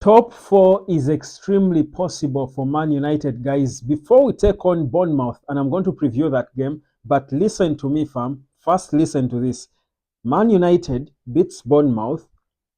Top four is extremely possible for Man United, guys. Before we take on Bournemouth, and I'm going to preview that game, but listen to me, fam. First, listen to this. Man United beats Bournemouth,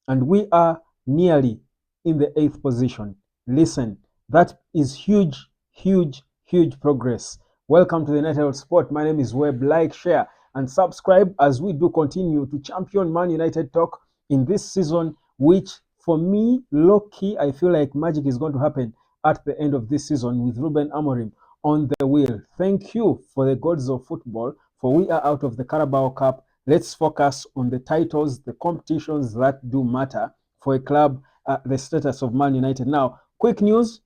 and we are nearly in the eighth position. Listen, that is huge, huge, huge progress. Welcome to the United Sport. My name is Webb. Like, share, and subscribe as we do continue to champion Man United talk in this season, which for me, low key, I feel like magic is going to happen at the end of this season with Ruben Amorim on the wheel. Thank you for the gods of football, for we are out of the Carabao Cup. Let's focus on the titles, the competitions that do matter for a club, the status of Man United. Now, quick news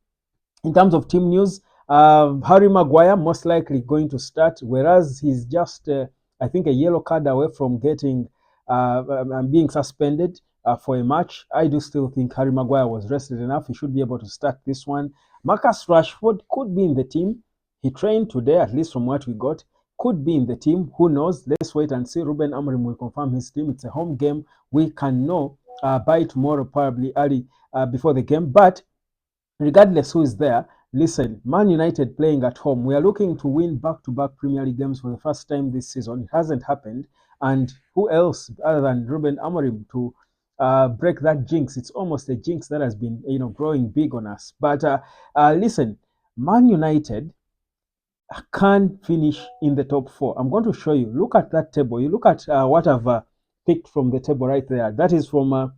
in terms of team news. Harry Maguire most likely going to start, whereas he's just, I think, a yellow card away from getting being suspended for a match. I do still think Harry Maguire was rested enough. He should be able to start this one. Marcus Rashford could be in the team. He trained today, at least from what we got. Could be in the team. Who knows? Let's wait and see. Ruben Amorim will confirm his team. It's a home game. We can know by tomorrow, probably early before the game. But regardless who is there, listen, Man United playing at home, we are looking to win back-to-back Premier League games for the first time this season. It hasn't happened. And who else other than Ruben Amorim to break that jinx? It's almost a jinx that has been, growing big on us. But listen, Man United can finish in the top four. I'm going to show you. Look at that table. You look at what I've picked from the table right there. That is from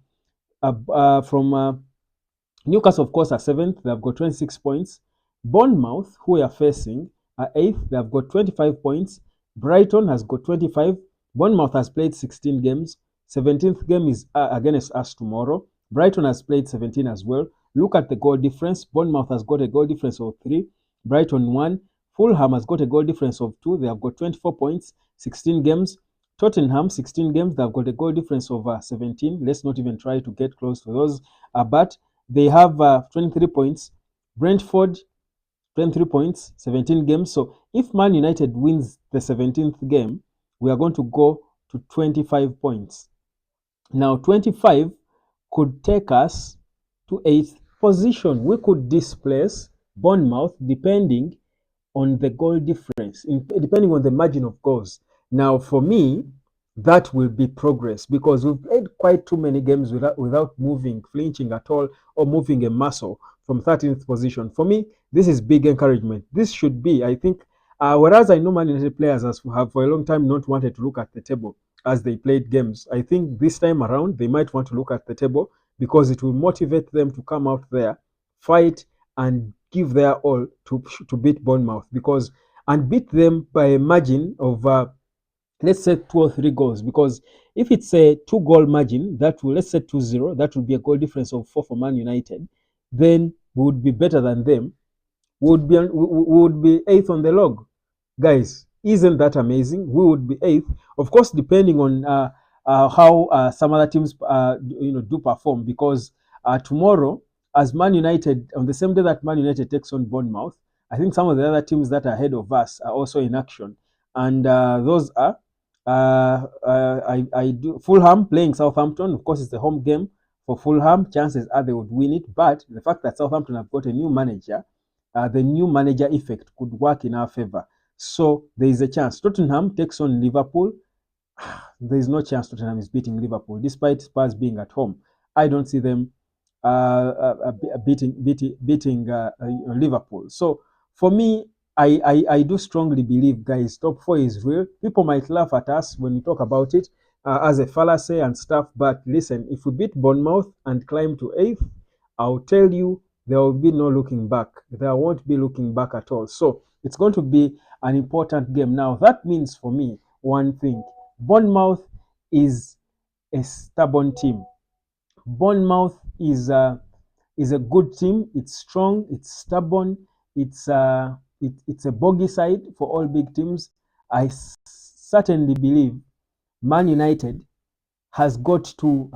Newcastle, of course, are seventh. They've got 26 points. Bournemouth, who we are facing, are eighth. They've got 25 points. Brighton has got 25. Bournemouth has played 16 games. 17th game is against us tomorrow. Brighton has played 17 as well. Look at the goal difference. Bournemouth has got a goal difference of 3. Brighton 1. Fulham has got a goal difference of 2. They have got 24 points, 16 games. Tottenham, 16 games. They've got a goal difference of 17. Let's not even try to get close to those. But they have 23 points. Brentford, 23 points, 17 games. So if Man United wins the 17th game, we are going to go to 25 points. Now, 25 could take us to 8th position. We could displace Bournemouth depending on the goal difference, depending on the margin of goals. Now, for me, that will be progress because we've played quite too many games without moving, flinching at all, or moving a muscle from 13th position. For me, this is big encouragement. This should be, I think, whereas I know Man United players have for a long time not wanted to look at the table as they played games. I think this time around they might want to look at the table because it will motivate them to come out there, fight, and give their all to beat Bournemouth because and beat them by a margin of let's say 2 or 3 goals because if it's a 2 goal margin that will let's say 2-0 that would be a goal difference of 4 for Man United, then we would be better than them. We would be eighth on the log, guys. Isn't that amazing? We would be eighth, of course, depending on how some other teams do perform because tomorrow, as Man United, on the same day that Man United takes on Bournemouth, I think some of the other teams that are ahead of us are also in action, and those are I do Fulham playing Southampton. Of course, it's the home game for Fulham. Chances are they would win it, but the fact that Southampton have got a new manager, the new manager effect could work in our favor. So there is a chance. Tottenham takes on Liverpool. There is no chance Tottenham is beating Liverpool, despite Spurs being at home. I don't see them beating Liverpool. So for me, I do strongly believe, guys, top four is real. People might laugh at us when we talk about it as a fallacy and stuff, but listen, if we beat Bournemouth and climb to eighth, I'll tell you there will be no looking back. There won't be looking back at all. So it's going to be an important game. Now, that means for me one thing: Bournemouth is a stubborn team. Bournemouth is a good team. It's strong. It's stubborn. It's a bogey side for all big teams. I certainly believe Man United has got to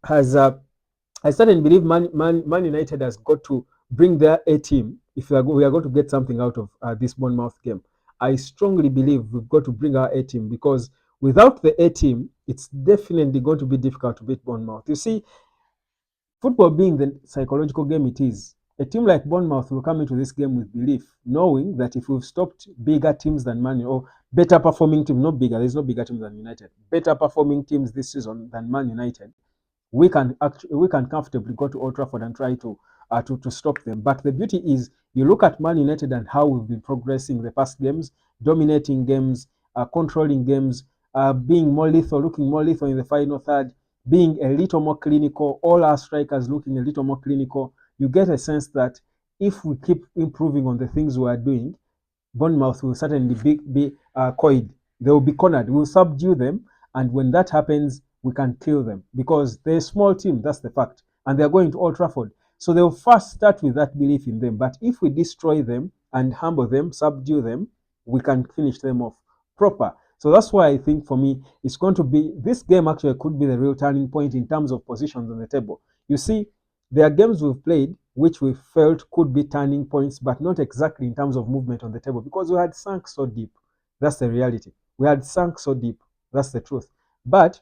has I certainly believe Man United has got to bring their A team if we are going to get something out of this Bournemouth game. I strongly believe we've got to bring our A team because without the A team, it's definitely going to be difficult to beat Bournemouth. You see, Football being the psychological game it is, a team like Bournemouth will come into this game with belief, knowing that if we've stopped bigger teams than Man United, or better performing teams, not bigger, there's no bigger teams than United, better performing teams this season than Man United, we can comfortably go to Old Trafford and try to stop them. But the beauty is, you look at Man United and how we've been progressing the past games, dominating games, controlling games, being more lethal, looking more lethal in the final third, being a little more clinical, all our strikers looking a little more clinical. You get a sense that if we keep improving on the things we are doing, Bournemouth will certainly be coyed. They will be cornered. We'll subdue them, and when that happens, we can kill them because they're a small team. That's the fact, and they're going to Old Trafford. So they'll first start with that belief in them. But if we destroy them and humble them, subdue them, we can finish them off proper. So that's why I think for me, it's going to be this game actually could be the real turning point in terms of positions on the table. You see, there are games we've played which we felt could be turning points, but not exactly in terms of movement on the table because we had sunk so deep. That's the reality. We had sunk so deep. That's the truth. But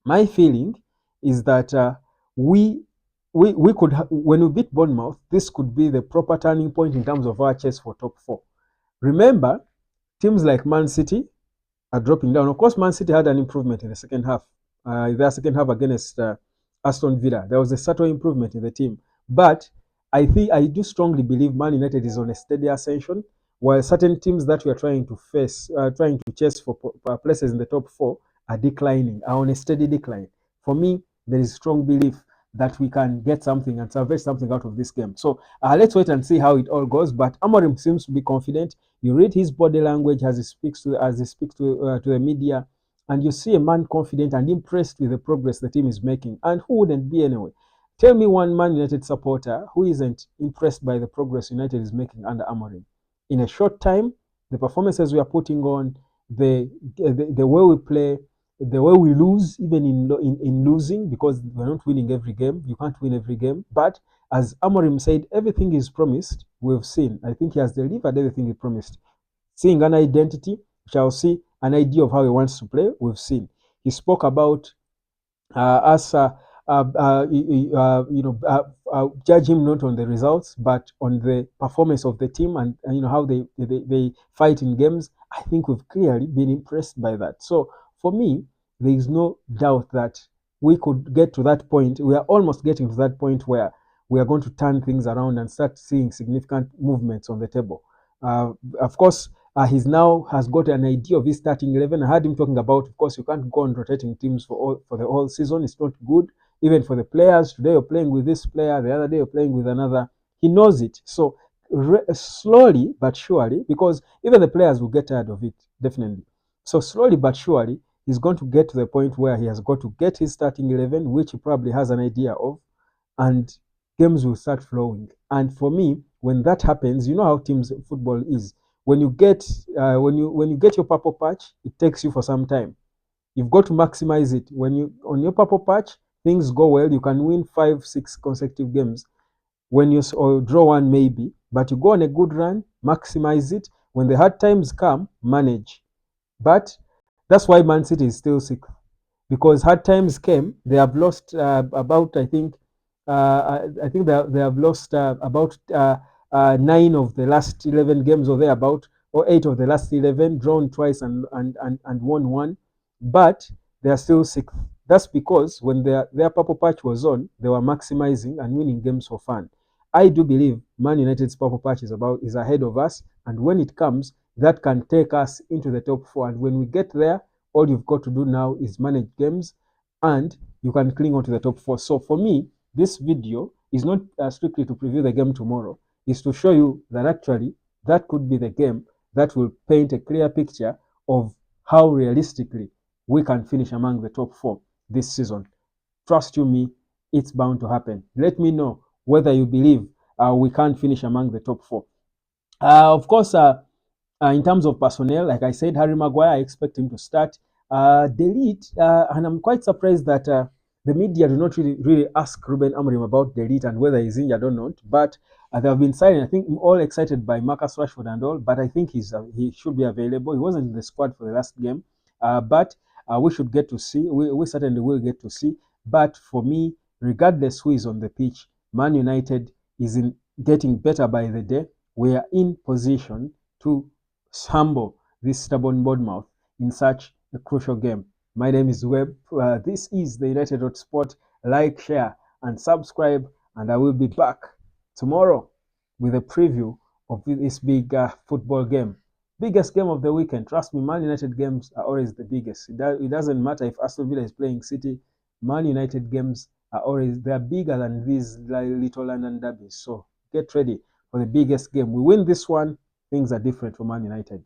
my feeling is that we could when we beat Bournemouth, this could be the proper turning point in terms of our chase for top four. Remember, teams like Man City are dropping down. Of course, Man City had an improvement in the second half. Their second half against Aston Villa, there was a subtle improvement in the team. But I do strongly believe Man United is on a steady ascension, while certain teams that we are trying to face, trying to chase for places in the top four, are declining, are on a steady decline. For me, there is strong belief that we can get something and salvage something out of this game. So let's wait and see how it all goes. But Amorim seems to be confident. You read his body language as he speaks to the media, and you see a man confident and impressed with the progress the team is making. And who wouldn't be anyway? Tell me one Man United supporter who isn't impressed by the progress United is making under Amorim. In a short time, the performances we are putting on, the way we play, the way we lose, even in losing, because we're not winning every game. You can't win every game. But as Amorim said, everything is promised. We've seen. I think he has delivered everything he promised. Seeing an identity, shall see an idea of how he wants to play. We've seen. He spoke about us, judge him not on the results, but on the performance of the team and how they fight in games. I think we've clearly been impressed by that. So for me, there is no doubt that we could get to that point. We are almost getting to that point where we are going to turn things around and start seeing significant movements on the table. Of course, he's now has got an idea of his starting 11. I heard him talking about, of course, you can't go on rotating teams for the whole season. It's not good, even for the players. Today you're playing with this player, the other day you're playing with another. He knows it. So slowly but surely, because even the players will get tired of it, definitely. So slowly but surely, he's going to get to the point where he has got to get his starting 11, which he probably has an idea of, and games will start flowing. And for me, when that happens, you know how teams football is. When you get when you get your purple patch, it takes you for some time. You've got to maximize it. When you on your purple patch, things go well. You can win 5, 6 consecutive games. When you or draw one maybe, but you go on a good run, maximize it. When the hard times come, manage. But that's why Man City is still sick because hard times came. They have lost about I think they have lost about 9 of the last 11 games or thereabout, or 8 of the last 11, drawn twice and won one, but they are still sixth. That's because when their purple patch was on, they were maximizing and winning games for fun. I do believe Man United's purple patch is ahead of us, and when it comes, that can take us into the top four. And when we get there, all you've got to do now is manage games, and you can cling on to the top four. So for me, this video is not strictly to preview the game tomorrow. It's to show you that actually that could be the game that will paint a clear picture of how realistically we can finish among the top four this season. Trust you me, it's bound to happen. Let me know whether you believe we can finish among the top four. Of course, in terms of personnel, like I said, Harry Maguire, I expect him to start. Delete, and I'm quite surprised that the media do not really ask Ruben Amorim about Delete and whether he's injured or not. But they have been silent. I think all excited by Marcus Rashford and all, but I think he should be available. He wasn't in the squad for the last game, but we should get to see. We certainly will get to see. But for me, regardless who is on the pitch, Man United is getting better by the day. We are in position to humble this stubborn Bournemouth in such a crucial game. My name is Webb. This is the United Sport. Like, share, and subscribe, and I will be back tomorrow with a preview of this big football game. Biggest game of the weekend. Trust me, Man United games are always the biggest. It doesn't matter if Aston Villa is playing City. Man United games they are bigger than these little London derbies. So get ready for the biggest game. We win this one, things are different for Man United.